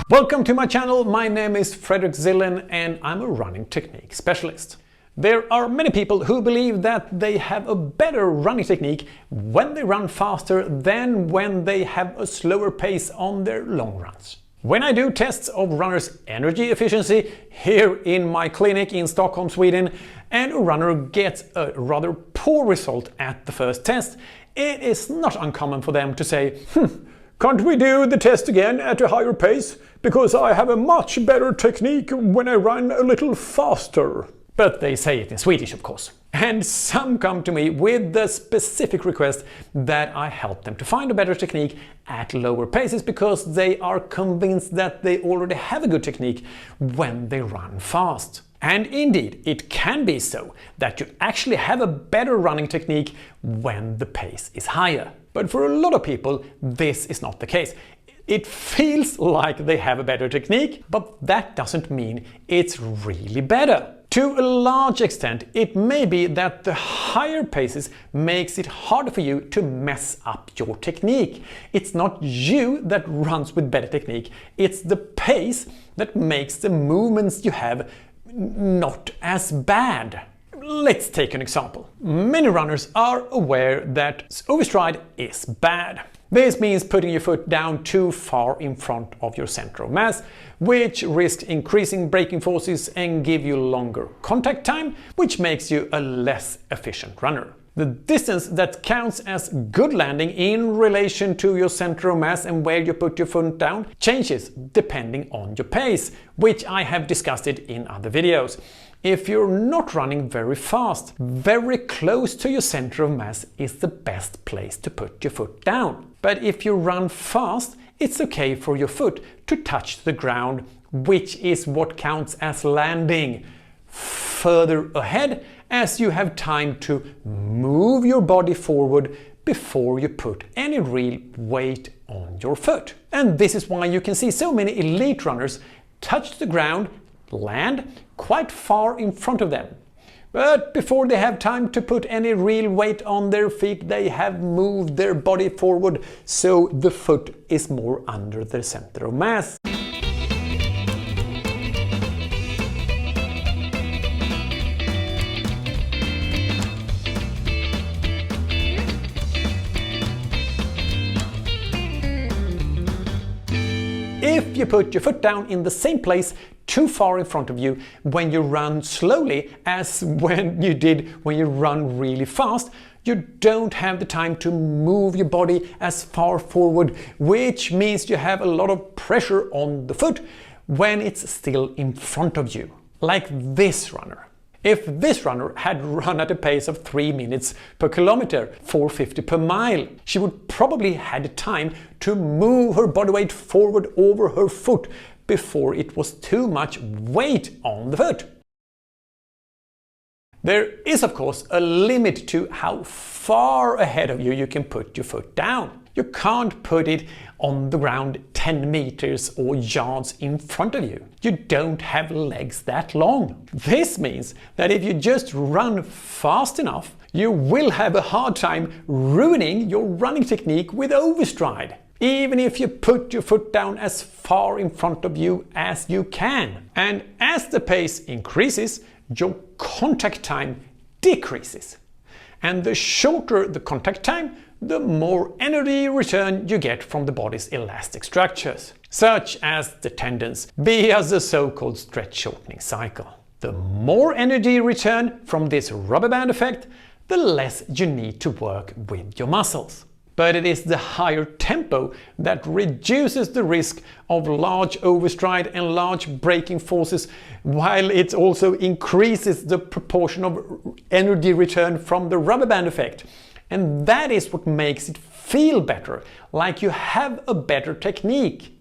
Welcome to my channel. My name is Fredrik Zillén and I'm a running technique specialist. There are many people who believe that they have a better running technique when they run faster than when they have a slower pace on their long runs. When I do tests of runners' energy efficiency here in my clinic in Stockholm, Sweden, and a runner gets a rather poor result at the first test, it is not uncommon for them to say, can't we do the test again at a higher pace? Because I have a much better technique when I run a little faster. But they say it in Swedish, of course. And some come to me with the specific request that I help them to find a better technique at lower paces because they are convinced that they already have a good technique when they run fast. And indeed, it can be so that you actually have a better running technique when the pace is higher. But for a lot of people, this is not the case. It feels like they have a better technique, but that doesn't mean it's really better. To a large extent, it may be that the higher paces makes it harder for you to mess up your technique. It's not you that runs with better technique, it's the pace that makes the movements you have not as bad. Let's take an example. Many runners are aware that overstride is bad. This means putting your foot down too far in front of your center of mass, which risks increasing braking forces and give you longer contact time, which makes you a less efficient runner. The distance that counts as good landing in relation to your center of mass and where you put your foot down changes depending on your pace, which I have discussed it in other videos. If you're not running very fast, very close to your center of mass is the best place to put your foot down. But if you run fast, it's okay for your foot to touch the ground, which is what counts as landing. Further ahead, as you have time to move your body forward before you put any real weight on your foot. And this is why you can see so many elite runners touch the ground, land quite far in front of them. But before they have time to put any real weight on their feet, they have moved their body forward, so the foot is more under the center of mass. If you put your foot down in the same place too far in front of you when you run slowly as when you did when you run really fast, you don't have the time to move your body as far forward, which means you have a lot of pressure on the foot when it's still in front of you. Like this runner. If this runner had run at a pace of 3 minutes per kilometer, 450 per mile, she would probably had time to move her body weight forward over her foot before it was too much weight on the foot. There is of course a limit to how far ahead of you you can put your foot down. You can't put it on the ground 10 meters or yards in front of you. You don't have legs that long. This means that if you just run fast enough, you will have a hard time ruining your running technique with overstride, even if you put your foot down as far in front of you as you can. And as the pace increases, your contact time decreases. And the shorter the contact time, the more energy return you get from the body's elastic structures, such as the tendons, via the so-called stretch shortening cycle. The more energy return from this rubber band effect, the less you need to work with your muscles. But it is the higher tempo that reduces the risk of large overstride and large braking forces, while it also increases the proportion of energy return from the rubber band effect. And that is what makes it feel better, like you have a better technique.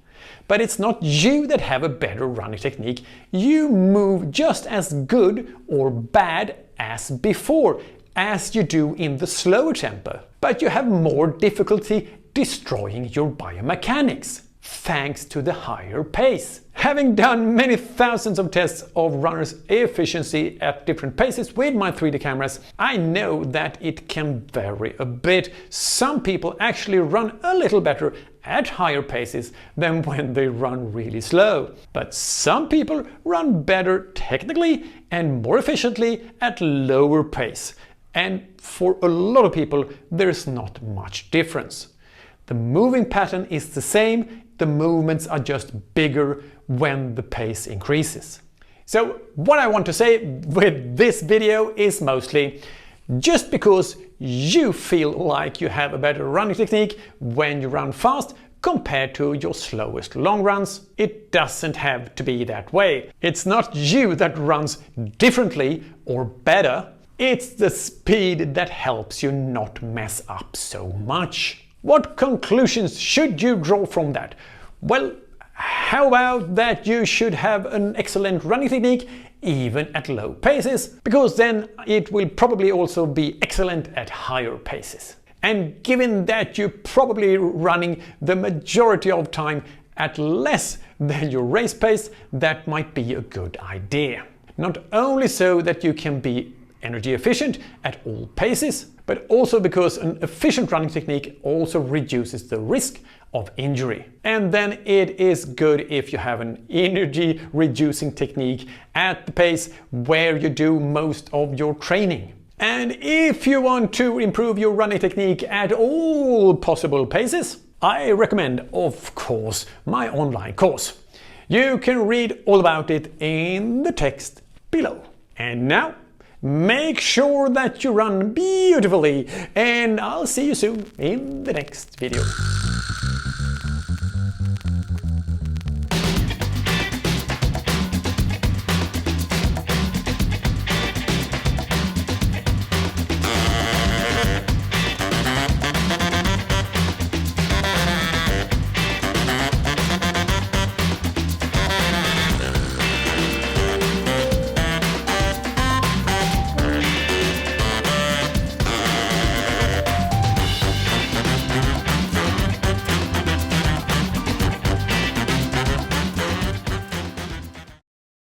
But it's not you that have a better running technique. You move just as good or bad as before, as you do in the slower tempo. But you have more difficulty destroying your biomechanics. thanks to the higher pace. Having done many thousands of tests of runners' efficiency at different paces with my 3D cameras, I know that it can vary a bit. Some people actually run a little better at higher paces than when they run really slow. But some people run better technically and more efficiently at lower pace. And for a lot of people, there's not much difference. The moving pattern is the same, the movements are just bigger when the pace increases. So what I want to say with this video is mostly, just because you feel like you have a better running technique when you run fast compared to your slowest long runs, it doesn't have to be that way. It's not you that runs differently or better, it's the speed that helps you not mess up so much. What conclusions should you draw from that? Well, how about that you should have an excellent running technique even at low paces, because then it will probably also be excellent at higher paces. And given that you're probably running the majority of time at less than your race pace, that might be a good idea. Not only so that you can be energy efficient at all paces, but also because an efficient running technique also reduces the risk of injury. And then it is good if you have an energy reducing technique at the pace where you do most of your training. And if you want to improve your running technique at all possible paces, I recommend, of course, my online course. You can read all about it in the text below. And now, make sure that you run beautifully, and I'll see you soon in the next video.